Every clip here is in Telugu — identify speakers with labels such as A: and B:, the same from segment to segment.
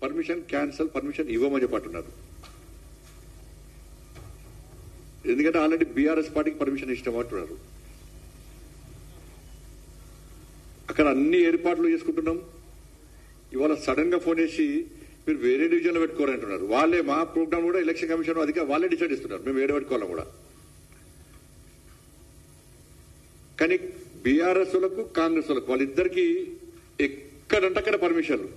A: పర్మిషన్ క్యాన్సల్, పర్మిషన్ ఇవ్వమని చెప్పంటున్నారు. ఎందుకంటే ఆల్రెడీ బీఆర్ఎస్ పార్టీకి పర్మిషన్ ఇష్టం అంటున్నారు. అక్కడ అన్ని ఏర్పాట్లు చేసుకుంటున్నాం. ఇవాళ సడన్ గా ఫోన్ చేసి మీరు వేరే డివిజన్లో పెట్టుకోవాలంటున్నారు. వాళ్ళే మా ప్రోగ్రామ్ కూడా ఎలక్షన్ కమిషన్ అధికారులు వాళ్ళే డిసైడ్ ఇస్తున్నారు మేము వేరే పెట్టుకోవాలని కూడా. కానీ బీఆర్ఎస్ లకు కాంగ్రెస్ లకు వాళ్ళిద్దరికి ఎక్కడంటే అక్కడ పర్మిషన్లు.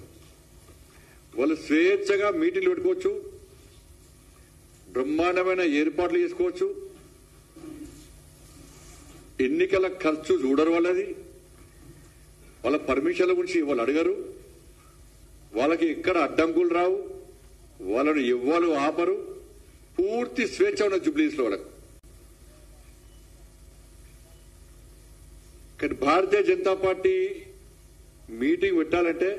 A: వాళ్ళు స్వేచ్ఛగా మీటింగ్లు పెట్టుకోవచ్చు, బ్రహ్మాండమైన ఏర్పాట్లు చేసుకోవచ్చు. ఎన్నికల ఖర్చు చూడరు వాళ్ళది. వాళ్ళ పర్మిషన్ల గురించి వాళ్ళు అడగరు. వాళ్ళకి ఎక్కడ అడ్డంకులు రావు. వాళ్ళను ఎవ్వరు ఆపరు. పూర్తి స్వేచ్ఛ ఉన్న జూబ్లీస్ లో వాళ్ళకు. కానీ భారతీయ జనతా పార్టీ మీటింగ్ పెట్టాలంటే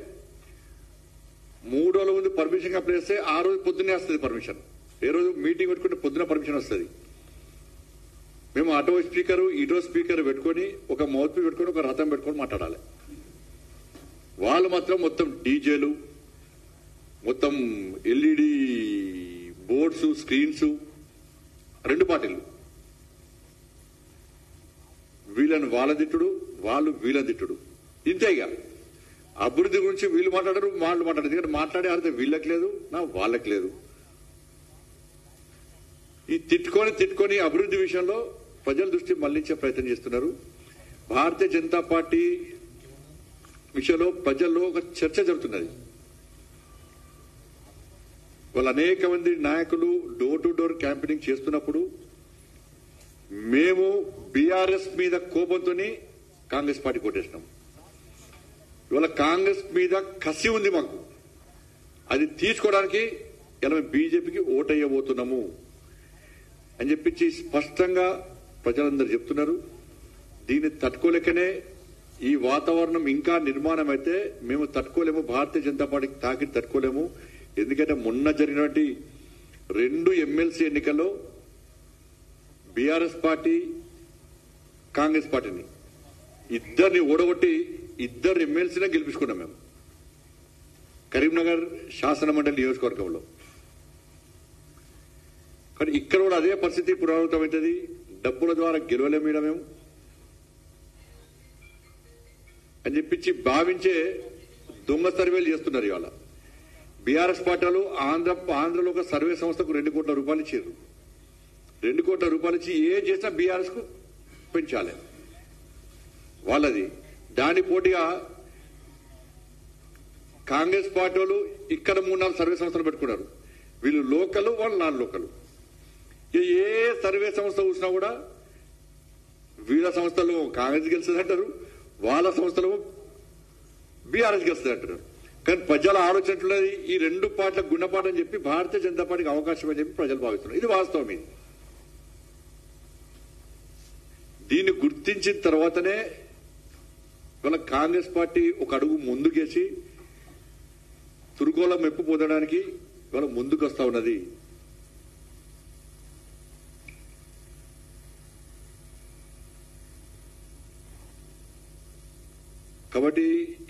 A: 3 రోజుల ముందు పర్మిషన్ అప్లై చేస్తే ఆ రోజు పొద్దున్నే వస్తుంది పర్మిషన్. ఏ రోజు మీటింగ్ పెట్టుకుంటే పొద్దున పర్మిషన్ వస్తుంది. మేము అటో స్పీకర్ ఇటో స్పీకర్ పెట్టుకొని ఒక మౌత్ పీస్ పెట్టుకొని ఒక రథం పెట్టుకొని మాట్లాడాలి. వాళ్ళు మాత్రం మొత్తం డీజేలు, మొత్తం ఎల్ఈడి బోర్డ్స్, స్క్రీన్స్, 2 పార్టీలు. వీళ్ళని వాళ్ళ తిట్టుడు, వాళ్ళు వీళ్ళ తిట్టుడు. ఇంతే. ఇక అభివృద్ధి గురించి వీళ్ళు మాట్లాడరు, వాళ్ళు మాట్లాడరు. ఎందుకంటే మాట్లాడే అర్థం వీళ్ళకి లేదు, నా వాళ్ళకి లేదు. ఈ తిట్టుకొని అభివృద్ధి విషయంలో ప్రజల దృష్టి మళ్లించే ప్రయత్నం చేస్తున్నారు. భారతీయ జనతా పార్టీ విషయంలో ప్రజల్లో ఒక చర్చ జరుగుతున్నది. వాళ్ళు అనేక మంది నాయకులు డోర్ టు డోర్ క్యాంపెయినింగ్ చేస్తున్నప్పుడు మేము బీఆర్ఎస్ మీద కోపంతోనే కాంగ్రెస్ పార్టీ కొట్టేసినాం. ఇవాళ కాంగ్రెస్ మీద కసి ఉంది మాకు. అది తీసుకోవడానికి ఇలా మేము బీజేపీకి ఓటయ్యబోతున్నాము అని చెప్పించి స్పష్టంగా ప్రజలందరూ చెప్తున్నారు. దీన్ని తట్టుకోలేకనే ఈ వాతావరణం ఇంకా నిర్మాణం అయితే మేము తట్టుకోలేము. భారతీయ జనతా పార్టీకి తాకిడి తట్టుకోలేము. ఎందుకంటే మొన్న జరిగినటువంటి 2 ఎమ్మెల్సీ ఎన్నికల్లో బీఆర్ఎస్ పార్టీ కాంగ్రెస్ పార్టీని ఇద్దరిని ఓడగొట్టి 2 ఎమ్మెల్సీనే గెలిపించుకున్నాం మేము కరీంనగర్ శాసన మండలి నియోజకవర్గంలో. కానీ ఇక్కడ కూడా అదే పరిస్థితి పునరావృతమవుతుంది. డబ్బుల ద్వారా గెలవలేము మేము అని చెప్పించి భావించే దొంగ సర్వేలు చేస్తున్నారు. ఇవాళ బీఆర్ఎస్ పార్టీలు ఆంధ్రలో ఒక సర్వే సంస్థకు 2 కోట్ల రూపాయలు ఇచ్చారు. 2 కోట్ల రూపాయలు ఇచ్చి ఏ చేసినా బీఆర్ఎస్ కు పెంచాలి వాళ్ళది. దాని పోటీగా కాంగ్రెస్ పార్టీ వాళ్ళు ఇక్కడ 3-4 సర్వే సంస్థలు పెట్టుకున్నారు. వీళ్ళు లోకల్, వాళ్ళు నాన్ లోకల్. ఏ సర్వే సంస్థ చూసినా కూడా వీళ్ళ సంస్థలు కాంగ్రెస్ గెలుస్తుంది అంటారు, వాళ్ళ సంస్థలు బీఆర్ఎస్ గెలుస్తుంది అంటారు. కానీ ప్రజల ఆలోచనట్లున్నది ఈ 2 పార్టీలకు గుణపాఠం చెప్పి భారతీయ జనతా పార్టీకి అవకాశం అని చెప్పి ప్రజలు భావిస్తున్నారు. ఇది వాస్తవం. ఇది దీన్ని గుర్తించిన తర్వాతనే ఇవాళ కాంగ్రెస్ పార్టీ ఒక అడుగు ముందుకేసి తురుకోల మెప్పు పొందడానికి ఇవాళ ముందుకు వస్తా ఉన్నది. కాబట్టి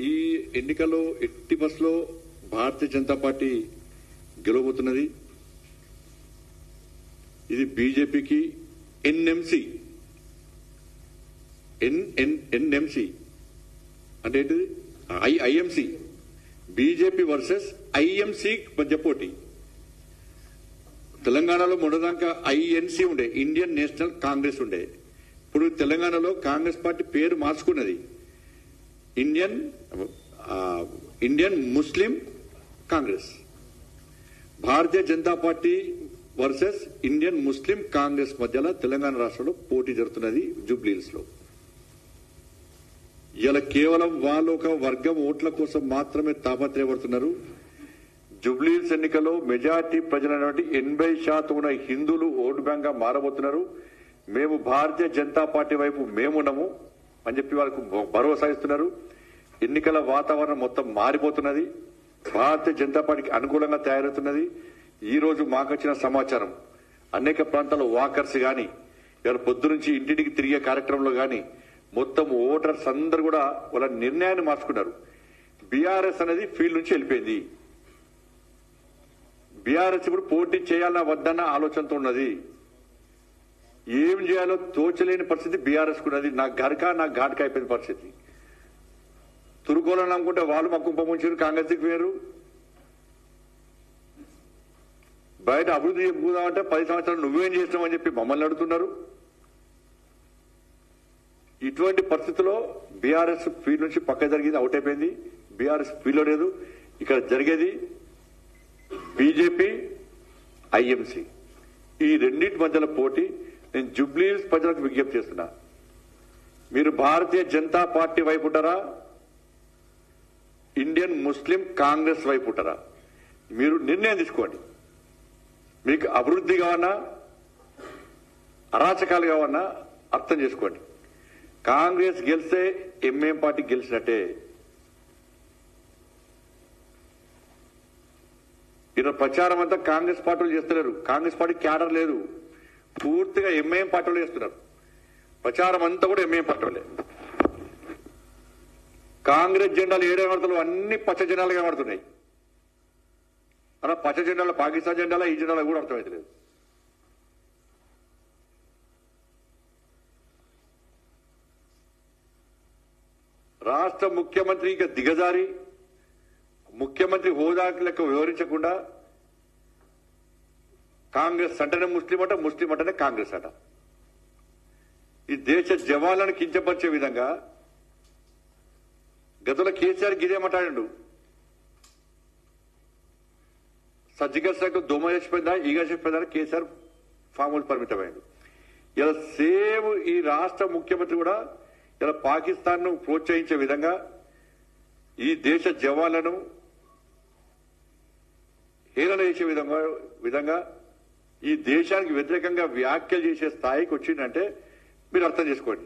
A: ఈ ఎన్నికల్లో ఎట్టి బస్సులో భారతీయ జనతా పార్టీ గెలవబోతున్నది. ఇది బీజేపీకి ఎన్ఎంసీ అంటే ఏంటిది? ఐఎంసీ. బీజేపీ వర్సెస్ ఐఎంసీ మధ్య పోటీ. తెలంగాణలో మొదటిదాకా ఐఎన్సీ ఉండే, ఇండియన్ నేషనల్ కాంగ్రెస్ ఉండే. ఇప్పుడు తెలంగాణలో కాంగ్రెస్ పార్టీ పేరు మార్చుకున్నది, ఇండియన్ ముస్లిం కాంగ్రెస్. భారతీయ జనతా పార్టీ వర్సెస్ ఇండియన్ ముస్లిం కాంగ్రెస్ మధ్యలో తెలంగాణ రాష్ట్రంలో పోటీ జరుగుతున్నది జూబ్లీహిల్స్ లో. ఇలా కేవలం వాళ్ళు ఒక వర్గం ఓట్ల కోసం మాత్రమే తాపత్రయపడుతున్నారు. జూబ్లీహిల్స్ ఎన్నికల్లో మెజార్టీ ప్రజలైనటువంటి 80% ఉన్న హిందువులు ఓటు బ్యాంక్ గా మారబోతున్నారు. మేము భారతీయ జనతా పార్టీ వైపు మేమున్నాము అని చెప్పి వాళ్ళకు భరోసా ఇస్తున్నారు. ఎన్నికల వాతావరణం మొత్తం మారిపోతున్నది. భారతీయ జనతా పార్టీకి అనుకూలంగా తయారవుతున్నది. ఈ రోజు మాకొచ్చిన సమాచారం అనేక ప్రాంతాల్లో వాకర్స్ గాని, ఇవాళ పొద్దు నుంచి ఇంటింటికి తిరిగే కార్యక్రమంలో గాని మొత్తం ఓటర్స్ అందరూ కూడా వాళ్ళ నిర్ణయాన్ని మార్చుకున్నారు. బీఆర్ఎస్ అనేది ఫీల్డ్ నుంచి వెళ్ళిపోయింది. బీఆర్ఎస్ ఇప్పుడు పోటీ చేయాలన్నా వద్దన్న ఆలోచనతో ఉన్నది. ఏం చేయాలో తోచలేని పరిస్థితి బీఆర్ఎస్ ఉన్నది. నా ఘాట్కా అయిపోయిన పరిస్థితి. తురుకోవాలని అనుకుంటే వాళ్ళు మా కుంపముంచారు, కాంగ్రెస్ దిక్కు వేరు. బయట అభివృద్ధి చెప్పుకుందామంటే 10 సంవత్సరాలు నువ్వేం చేస్తామని చెప్పి మమ్మల్ని అడుగుతున్నారు. ఇటువంటి పరిస్థితుల్లో బీఆర్ఎస్ ఫీల్డ్ నుంచి పక్క జరిగింది, అవుట్ అయిపోయింది. బీఆర్ఎస్ ఫీల్డ్ లేదు. ఇక్కడ జరిగేది బీజేపీ, ఐఎంసీ, ఈ రెండింటి మధ్యలో పోటీ. నేను జుబ్లీహిల్స్ ప్రజలకు విజ్ఞప్తి చేస్తున్నా, మీరు భారతీయ జనతా పార్టీ వైపు ఉంటారా, ఇండియన్ ముస్లిం కాంగ్రెస్ వైపు ఉంటారా? మీరు నిర్ణయం తీసుకోండి. మీకు అభివృద్ధి కావన్నా, అరాచకాలు కావన్నా అర్థం చేసుకోండి. కాంగ్రెస్ గెలిస్తే ఎంఏం పార్టీ గెలిచినట్టే. ఈరోజు ప్రచారం అంతా కాంగ్రెస్ పార్టీలు చేస్తున్నారు. కాంగ్రెస్ పార్టీ క్యాడర్ లేదు, పూర్తిగా ఎంఐఎం పార్టీలు చేస్తున్నారు. ప్రచారం అంతా కూడా ఎంఐఎం పార్టీలే. కాంగ్రెస్ జెండాలు ఏడేమడుతున్నాయి, అన్ని పచ్చ జెండాలుగా పడుతున్నాయి. అలా పచ్చ జెండాలు పాకిస్తాన్ జెండాల, ఈ జెండాలు కూడా అర్థమవుతలేదు. రాష్ట్ర ముఖ్యమంత్రి ఇక దిగజారి ముఖ్యమంత్రి హోదా లెక్క వివరించకుండా కాంగ్రెస్ అంటేనే ముస్లిం అట, ముస్లిం అంటేనే కాంగ్రెస్ అట. ఈ దేశ జవాన్లను కించపరిచే విధంగా గతంలో కేసీఆర్ గిదే మాట్లాడాడు. సర్జికల్ స్ట్రైక్ దోమ చచ్చిపోయిందా, ఈగ చచ్చిపోయిందా, కేసీఆర్ ఫామ్ హౌస్ పరిమితమైంది. ఇలా సేమ్ ఈ రాష్ట్ర ముఖ్యమంత్రి కూడా ఇలా పాకిస్తాన్ ను ప్రోత్సహించే విధంగా ఈ దేశ జవాన్లను హేళన చేసే విధంగా ఈ దేశానికి వ్యతిరేకంగా వ్యాఖ్యలు చేసే స్థాయికి వచ్చిందంటే మీరు అర్థం చేసుకోండి.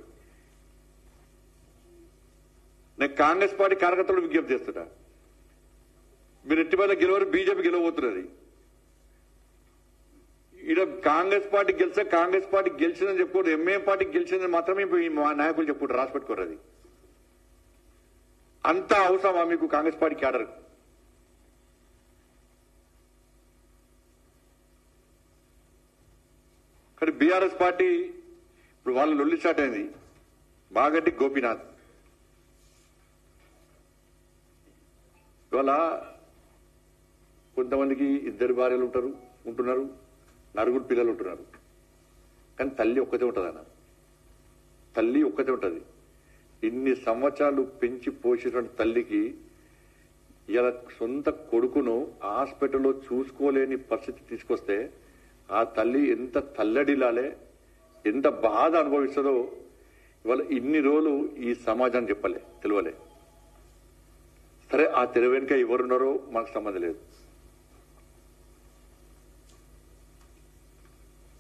A: నేను కాంగ్రెస్ పార్టీ కార్యకర్తలు విజ్ఞప్తి చేస్తున్నా, మీరు ఎట్టిపల్ల గెలవరు, బీజేపీ గెలవబోతున్నది. ఇక్కడ కాంగ్రెస్ పార్టీ గెలిస్తే కాంగ్రెస్ పార్టీ గెలిచిందని చెప్పుకోరు, ఎంఏఎం పార్టీ గెలిచిందని మాత్రమే మా నాయకులు చెప్పుకుంటారు, రాసి పెట్టుకోరు. అది అంతా అవసరమా మీకు కాంగ్రెస్ పార్టీ క్యాడర్? కానీ బీఆర్ఎస్ పార్టీ ఇప్పుడు వాళ్ళ లొల్లి స్టార్ట్ అయింది. మాగంటి గోపీనాథ్ ఇవాళ కొంతమందికి 2 భార్యలు ఉంటున్నారు, 9 పిల్లలు ఉంటున్నారు. కానీ తల్లి ఒక్కతే ఉంటుంది అన్న, తల్లి ఒక్కతే ఉంటుంది. ఇన్ని సంవత్సరాలు పెంచి పోషించిన తల్లికి ఇలా సొంత కొడుకును హాస్పిటల్లో చూసుకోలేని పరిస్థితి తీసుకొస్తే ఆ తల్లి ఎంత తల్లడిలాలే, ఎంత బాధ అనుభవిస్తుందో ఇవాళ ఇన్ని రోజులు ఈ సమాజాన్ని తెలియలే. సరే, ఆ తెర వెనుక ఎవరున్నారో మనకు సంబంధం లేదు.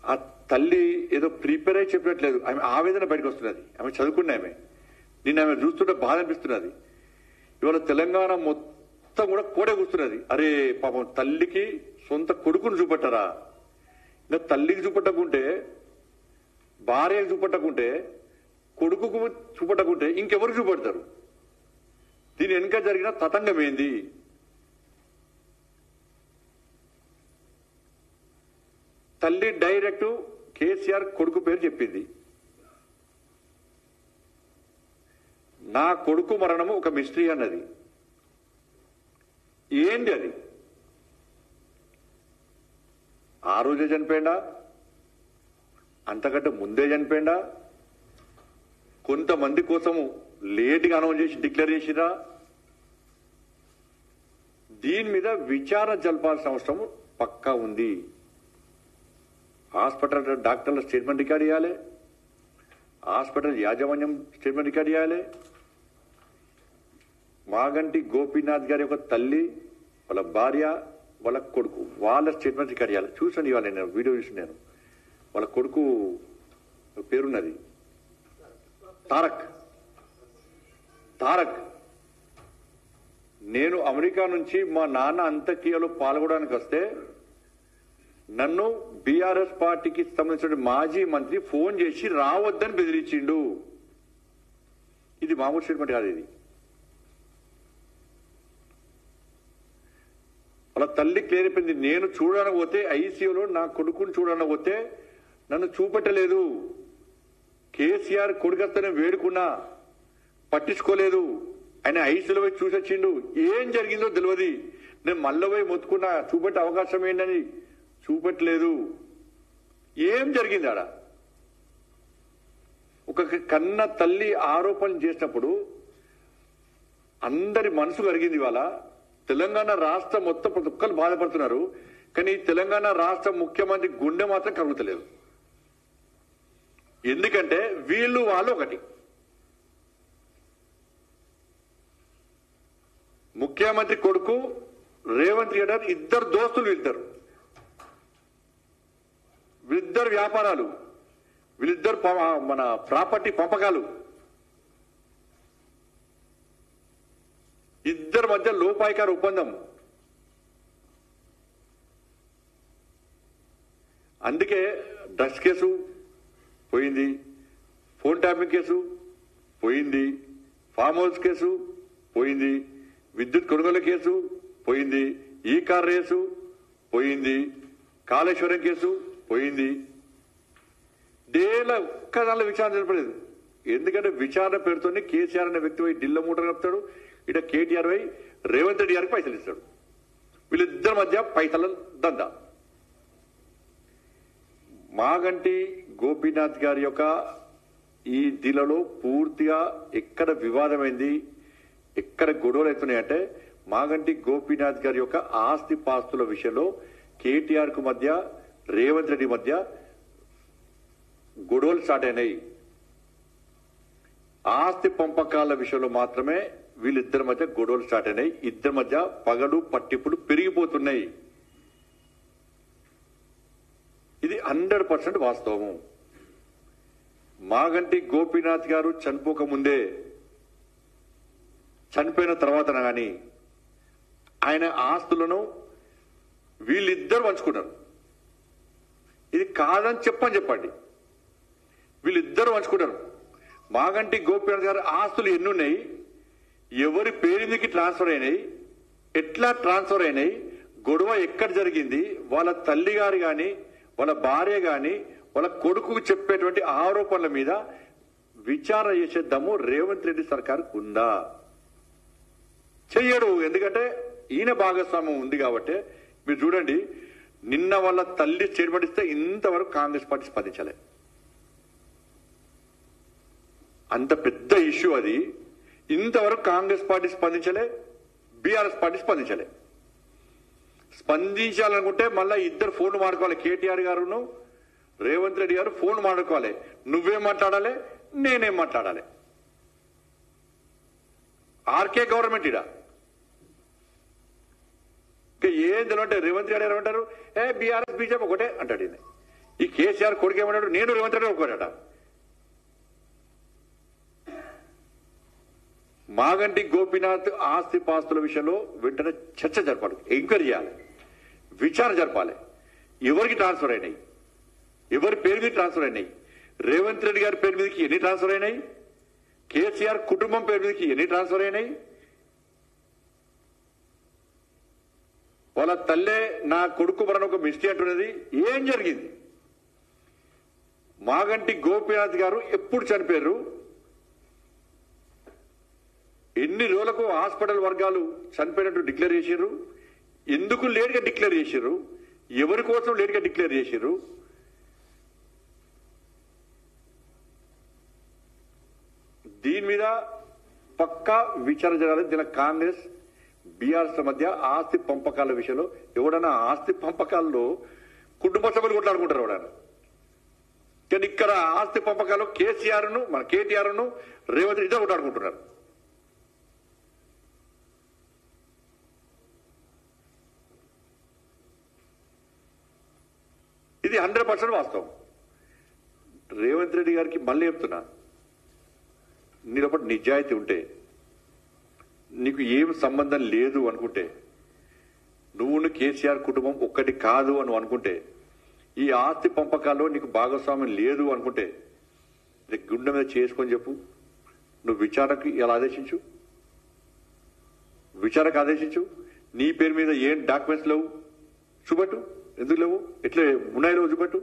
A: ఆ తల్లి ఏదో ప్రిపేర్ అయి చెప్పినట్లేదు, ఆమె ఆవేదన బయటకు వస్తున్నది. ఆమె చదువుకున్న ఆమె, నిన్న ఆమె చూస్తుంటే బాధ అనిపిస్తున్నది. ఇవాళ తెలంగాణ మొత్తం కూడా కోడే కూస్తున్నది. అరే పాపం, తల్లికి సొంత కొడుకును చూపట్టరా? ఇంకా తల్లికి చూపట్టకుంటే, భార్యకు చూపట్టకుంటే, కొడుకుకు చూపట్టకుంటే ఇంకెవరు చూపడతారు? దీని వెనుక జరిగిన తతంగం ఏంది? తల్లి డైరెక్ట్ కేసీఆర్ కొడుకు పేరు చెప్పింది. నా కొడుకు మరణము ఒక మిస్టరీ అన్నది. ఏంది అది? ఆ రోజే చనిపోయిందా, అంతకంటే ముందే చనిపోయిందా, కొంతమంది కోసము లేటుగా అనౌన్స్ చేసి డిక్లేర్ చేసిరా? దీని మీద విచారణ జరపాల్సిన అవసరం పక్కా ఉంది. హాస్పిటల్ డాక్టర్ల స్టేట్మెంట్ రికార్డ్ చేయాలి, హాస్పిటల్ యాజమాన్యం స్టేట్మెంట్ రికార్డ్ చేయాలి. మాగంటి గోపీనాథ్ గారి యొక్క తల్లి, వాళ్ళ భార్య, వాళ్ళ కొడుకు, వాళ్ళ స్టేట్మెంట్ రికార్డ్ చేయాలి. చూసండి, ఇవాళ నేను వీడియో చూసి, నేను వాళ్ళ కొడుకు పేరున్నది తారక్. నేను అమెరికా నుంచి మా నాన్న అంత్యక్రియలో పాల్గొనడానికి వస్తే నన్ను బీఆర్ఎస్ పార్టీకి సంబంధించిన మాజీ మంత్రి ఫోన్ చేసి రావద్దని బెదిరించిండు. ఇది మామూలు స్టేట్మెంట్ కాదు. ఇది వాళ్ళ తల్లి క్లియర్ అయిపోయింది. నేను చూడడానికి పోతే ఐసీయూలో నా కొడుకుని చూడడానికి పోతే నన్ను చూపెట్టలేదు. కేసీఆర్ కొడుకస్తనే వేడుకున్నా, పట్టించుకోలేదు. ఆయన ఐసీయూలో పోయి చూసొచ్చిండు. ఏం జరిగిందో తెలియదు. నేను మళ్ళీ పోయి మొత్తుకున్నా, చూపెట్టే అవకాశం ఏంటని. చూపెట్టలేదు. ఏం జరిగింది ఆడ? ఒక కన్న తల్లి ఆరోపణలు చేసినప్పుడు అందరి మనసు కరిగింది. ఇవాళ తెలంగాణ రాష్ట్రం మొత్తం ప్రతి ఒక్కరు బాధపడుతున్నారు. కానీ తెలంగాణ రాష్ట్ర ముఖ్యమంత్రి గుండె మాత్రం కరుగుతలేదు. ఎందుకంటే వీళ్ళు వాళ్ళు ఒకటి. ముఖ్యమంత్రి కొడుకు రేవంత్ రెడ్డి గారు ఇద్దరు దోస్తులు, వీళ్ళిద్దరు వ్యాపారాలు, వీళ్ళిద్దరు మన ప్రాపర్టీ పంపకాలు, ఇద్దరి మధ్య లోపాయికార ఒప్పందం. అందుకే డ్రగ్స్ కేసు పోయింది, ఫోన్ ట్యాపింగ్ కేసు పోయింది, ఫామ్ హౌస్ కేసు పోయింది, విద్యుత్ కొనుగోలు కేసు పోయింది, ఈ కార్ రేసు పోయింది, కాళేశ్వరం కేసు పోయింది. డేల ఒక్కదానిలో విచారణ జరపలేదు. ఎందుకంటే విచారణ పేరుతోనే కేసీఆర్ అనే వ్యక్తి పోయి ఢిల్లీ మూట కలుపుతాడు, ఇట కేటీఆర్ పోయి రేవంత్ రెడ్డి గారికి పైసలు ఇస్తాడు. వీళ్ళిద్దరి మధ్య పైసల దందా. మాగంటి గోపీనాథ్ గారి యొక్క ఈ దిలలో పూర్తిగా ఎక్కడ వివాదమైంది, ఎక్కడ గొడవలు అవుతున్నాయంటే మాగంటి గోపీనాథ్ గారి యొక్క ఆస్తి పాస్తుల విషయంలో కేటీఆర్ కు మధ్య, రేవంత్ రెడ్డి మధ్య గొడవలు స్టార్ట్ అయినాయి. ఆస్తి పంపకాల విషయంలో మాత్రమే వీళ్ళిద్దరి మధ్య గొడవలు స్టార్ట్ అయినాయి. ఇద్దరి మధ్య పగలు పట్టింపులు పెరిగిపోతున్నాయి. ఇది 100% వాస్తవము. మాగంటి గోపీనాథ్ గారు చనిపోకముందే, చనిపోయిన తర్వాత గాని ఆయన ఆస్తులను వీళ్ళిద్దరు పంచుకున్నారు. ఇది కాదని చెప్పండి. వీళ్ళిద్దరు పంచుకున్నారు. మాగంటి గోపీనాథ్ గారు ఆస్తులు ఎన్నున్నాయి, ఎవరి పేరు మీదకి ట్రాన్స్ఫర్ అయినాయి, ఎట్లా ట్రాన్స్ఫర్ అయినాయి, గొడవ ఎక్కడ జరిగింది, వాళ్ళ తల్లి గారు గాని, వాళ్ళ భార్య గాని, వాళ్ళ కొడుకు చెప్పేటువంటి ఆరోపణల మీద విచారణ చేసే దమ్ము రేవంత్ రెడ్డి సర్కార్కు ఉందా? చెయ్యడు. ఎందుకంటే ఈయన భాగస్వామ్యం ఉంది కాబట్టి. మీరు చూడండి, నిన్న వాళ్ళ తల్లి స్టేట్మెంట్ ఇస్తే ఇంతవరకు కాంగ్రెస్ పార్టీ స్పందించలే. అంత పెద్ద ఇష్యూ అది. ఇంతవరకు కాంగ్రెస్ పార్టీ స్పందించలే, బీఆర్ఎస్ పార్టీ స్పందించలే. స్పందించాలనుకుంటే మళ్ళా ఇద్దరు ఫోన్ మాట్లాడుకోవాలి. కేటీఆర్ గారును రేవంత్ రెడ్డి గారు ఫోన్ మాట్లాడుకోవాలి. నువ్వేం మాట్లాడాలి, నేనేం మాట్లాడాలి. ఆర్కే గవర్నమెంట్ ఇడా ఏం తెలియంటే రేవంత్ రెడ్డి గారు ఏమంటారు, బీఆర్ఎస్ బీజేపీ ఒకటే అంటాడు. ఈ కేసీఆర్ కొడుకు ఏమంటాడు, నేను రేవంత్ రెడ్డి ఒకటట. మాగంటి గోపీనాథ్ ఆస్తి పాస్తుల విషయంలో వెంటనే చర్చ జరపాలి, ఎంక్వైరీ చేయాలి, విచారణ జరపాలి. ఎవరికి ట్రాన్స్ఫర్ అయినాయి, ఎవరి పేరు మీద ట్రాన్స్ఫర్ అయినాయి, రేవంత్ రెడ్డి గారి పేరు మీదకి ఎన్ని ట్రాన్స్ఫర్ అయినాయి, కేసీఆర్ కుటుంబం పేరు మీదకి ఎన్ని ట్రాన్స్ఫర్ అయినాయి, వాళ్ళ తల్లే నా కొడుకు మరణ ఒక మిస్టేక్ అంటున్నది, ఏం జరిగింది. మాగంటి గోపీనాథ్ గారు ఎప్పుడు చనిపోయారు, ఎన్ని రోజులకు హాస్పిటల్ వర్గాలు చనిపోయినట్టు డిక్లేర్ చేశారు, ఎందుకు లేట్గా డిక్లేర్ చేశారు, ఎవరి కోసం లేట్గా డిక్లేర్ చేశారు. దీని మీద పక్కా విచారణ జరగాలి. దీని కాంగ్రెస్ బీఆర్ఎస్ మధ్య ఆస్తి పంపకాల విషయంలో ఎవడన్నా ఆస్తి పంపకాల్లో కుటుంబ సభ్యులు కొట్లాడుకుంటారు ఎవడన్నా. కానీ ఇక్కడ ఆస్తి పంపకాలు కేసీఆర్ ను, మన కేటీఆర్ ను, రేవంత్ రెడ్డి కొట్లాడుకుంటున్నారు. ఇది 100% వాస్తవం. రేవంత్ రెడ్డి గారికి మళ్ళీ చెప్తున్నా, నీలోపటి నిజాయితీ ఉంటే, నీకు ఏం సంబంధం లేదు అనుకుంటే, నువ్వు కేసీఆర్ కుటుంబం ఒక్కటి కాదు అని అనుకుంటే, ఈ ఆస్తి పంపకాల్లో నీకు భాగస్వామ్యం లేదు అనుకుంటే, గుండె మీద చేసుకొని చెప్పు. నువ్వు విచారణకు ఎలా ఆదేశించు, నీ పేరు మీద ఏం డాక్యుమెంట్స్ లేవు చూపట్టు, ఎందుకు లేవు, ఎట్లా ఉన్నాయో చూపట్టు,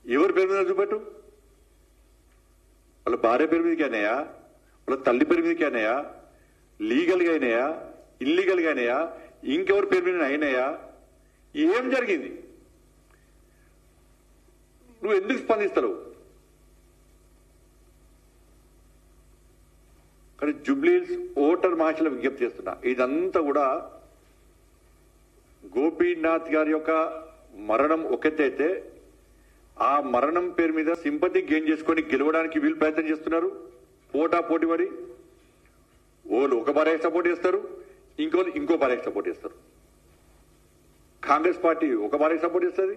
A: ఎవరి పేరు మీద చూపట్టు, వాళ్ళ భార్య పేరు మీదకి అయినాయా, వాళ్ళ తల్లి పేరు మీదకి అయినాయా, లీగల్గా అయినాయా, ఇల్లీగల్గా అయినాయా, ఇంకెవరి పేరు మీద అయినాయా, ఏం జరిగింది? నువ్వు ఎందుకు స్పందిస్తావు? కానీ జూబ్లీహిల్స్ ఓటర్ మహాశల విజ్ఞప్తి చేస్తున్నా, ఇదంతా కూడా గోపీనాథ్ గారి యొక్క మరణం ఒకటైతే ఆ మరణం పేరు మీద సింపతి గెయిన్ చేసుకొని గెలవడానికి వీళ్ళు ప్రయత్నం చేస్తున్నారు. పోటీ మరి ఓళ్ళు ఒక భార్యకి సపోర్ట్ చేస్తారు, ఇంకోళ్ళు ఇంకో భార్యకి సపోర్ట్ చేస్తారు. కాంగ్రెస్ పార్టీ ఒక భార్యకి సపోర్ట్ చేస్తుంది,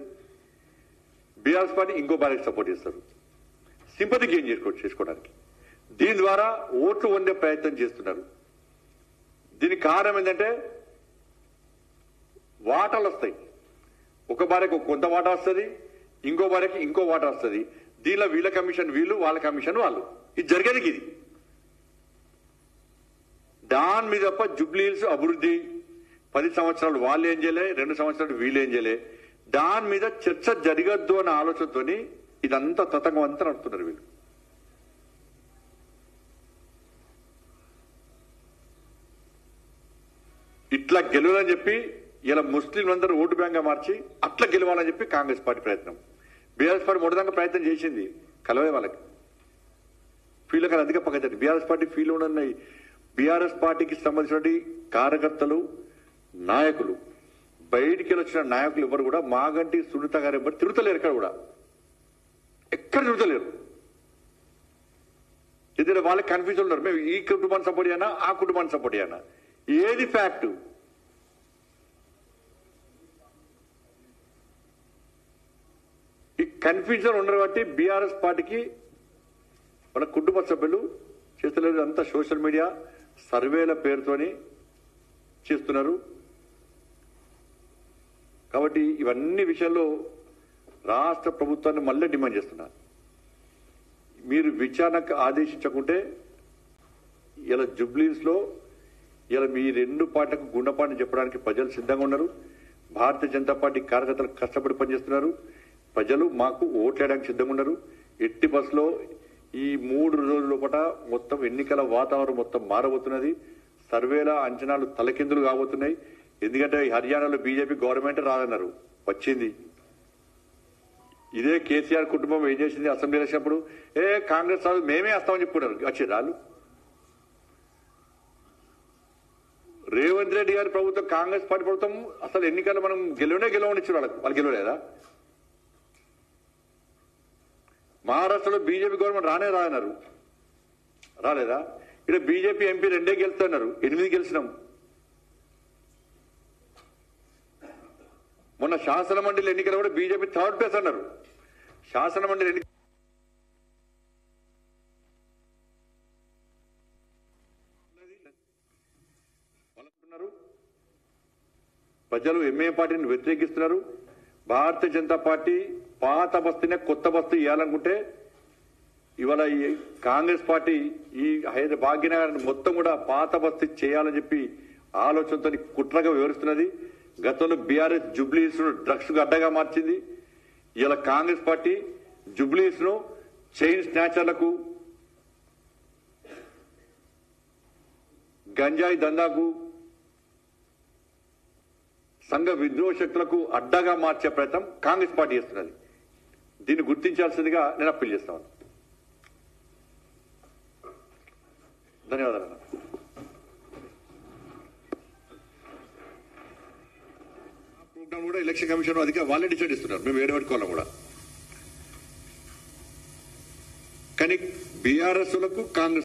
A: బీఆర్ఎస్ పార్టీ ఇంకో భార్యకి సపోర్ట్ చేస్తారు సింపతి గెయిన్ చేసుకోవడానికి. దీని ద్వారా ఓట్లు పొందే ప్రయత్నం చేస్తున్నారు. దీనికి కారణం ఏంటంటే వాటాలు వస్తాయి. ఒక భార్యకు కొంత వాటా వస్తుంది, ఇంకో భార్యకి ఇంకో వాటా వస్తుంది. దీనిలో వీళ్ళ కమిషన్ వీళ్ళు, వాళ్ళ కమిషన్ వాళ్ళు. ఇది జరిగేది ఇది. దాని మీద తప్ప జూబ్లీహిల్స్ అభివృద్ధి 10 సంవత్సరాలు వాళ్ళు ఏం చేయలే, 2 సంవత్సరాలు వీళ్ళు ఏం చేయలే, దాని మీద చర్చ జరగద్దు అన్న ఆలోచనతోని ఇదంతా తతంగం అంతా నడుపుతున్నారు వీళ్ళు. ఇట్లా గెలవాలని చెప్పి ఇలా ముస్లింలందరూ ఓటు బ్యాంక్ గా మార్చి అట్లా గెలవాలని చెప్పి కాంగ్రెస్ పార్టీ ప్రయత్నం. బీఆర్ఎస్ పార్టీ మొదటిదాకా ప్రయత్నం చేసింది, కలవే వాళ్ళకి ఫీల్ కానీ అధిక పక్కన బీఆర్ఎస్ పార్టీ ఫీల్ ఉన్నాయి. బీఆర్ఎస్ పార్టీకి సంబంధించిన కార్యకర్తలు, నాయకులు, బయటికి వచ్చిన నాయకులు ఎవరు కూడా మాగంటి సునీత గారు ఎవరు తిరుగుతలేరు, ఎక్కడ తిరుగుతలేరు. ఎందుకంటే వాళ్ళకి కన్ఫ్యూజన్ ఉన్నారు, మేము ఈ కుటుంబాన్ని సపోర్ట్ చేయనా, ఆ కుటుంబాన్ని సపోర్ట్ చేయనా, ఏది ఫ్యాక్ట్? ఈ కన్ఫ్యూజన్ ఉండరు బట్టి బీఆర్ఎస్ పార్టీకి వాళ్ళ కుటుంబ సభ్యులు చేస్తలేదు. అంతా సోషల్ మీడియా సర్వేల పేరుతోని చేస్తున్నారు. కాబట్టి ఇవన్నీ విషయాల్లో రాష్ట్ర ప్రభుత్వాన్ని మళ్ళీ డిమాండ్ చేస్తున్నారు. మీరు విచారణకు ఆదేశించకుంటే ఇలా జూబ్లీహిల్స్ లో ఇలా మీ 2 పార్టీలకు గుండెపాటు చెప్పడానికి ప్రజలు సిద్ధంగా ఉన్నారు. భారతీయ జనతా పార్టీ కార్యకర్తలు కష్టపడి పనిచేస్తున్నారు. ప్రజలు మాకు ఓట్లేయడానికి సిద్ధంగా ఉన్నారు. ఎట్టి బస్సులో ఈ 3 రోజుల లోపల మొత్తం ఎన్నికల వాతావరణం మొత్తం మారబోతున్నది. సర్వేల అంచనాలు తలకిందులు కాబోతున్నాయి. ఎందుకంటే హర్యానాలో బీజేపీ గవర్నమెంట్ రాదన్నారు, వచ్చింది. ఇదే కేసీఆర్ కుటుంబం ఏం చేసింది? అసెంబ్లీ ఎలక్షన్ప్పుడు కాంగ్రెస్ రాదు, మేమే వస్తామని చెప్పుకున్నారు, వచ్చేది రాళ్ళు. రేవంత్ రెడ్డి గారి ప్రభుత్వం, కాంగ్రెస్ పార్టీ ప్రభుత్వం అసలు ఎన్నికల్లో మనం గెలవనిచ్చారు వాళ్ళు గెలవలేదా? మహారాష్ట్రలో బీజేపీ గవర్నమెంట్ రాదన్నారు, రాలేదా? ఇక్కడ బీజేపీ ఎంపీ 2 గెలుస్తున్నారు, 8 గెలిచినాం. మొన్న శాసన మండలి ఎన్నికలు కూడా బీజేపీ 3rd ప్లేస్ అన్నారు. శాసన మండలి ఎన్నిక ప్రజలు ఎంఏ పార్టీని వ్యతిరేకిస్తున్నారు. భారతీయ జనతా పార్టీ పాత బస్తీనే కొత్త బస్తీ ఇవ్వాలనుకుంటే ఇవాళ ఈ కాంగ్రెస్ పార్టీ ఈ భాగ్యనగర్ మొత్తం కూడా పాత బస్తీ చేయాలని చెప్పి ఆలోచనతో కుట్రగా వివరిస్తున్నది. గతంలో బీఆర్ఎస్ జూబ్లీహిల్స్ ను డ్రగ్స్ కు అడ్డగా మార్చింది. ఇలా కాంగ్రెస్ పార్టీ జూబ్లీహిల్స్ ను చైన్ స్నాచర్లకు, గంజాయి దందాకు, సంఘ విద్రోహ శక్తులకు అడ్డగా మార్చే ప్రయత్నం కాంగ్రెస్ పార్టీ చేస్తున్నది. దీన్ని గుర్తించాల్సిందిగా నేను అప్పీల్ చేస్తాను. ధన్యవాదాలు. ప్రోగ్రామ్ కూడా ఎలక్షన్ కమిషన్ అధికారులు వాళ్ళే డిసైడ్ ఇస్తున్నారు, మేము ఏడబెట్టుకోవాలి కూడా. కానీ బీఆర్ఎస్ లకు కాంగ్రెస్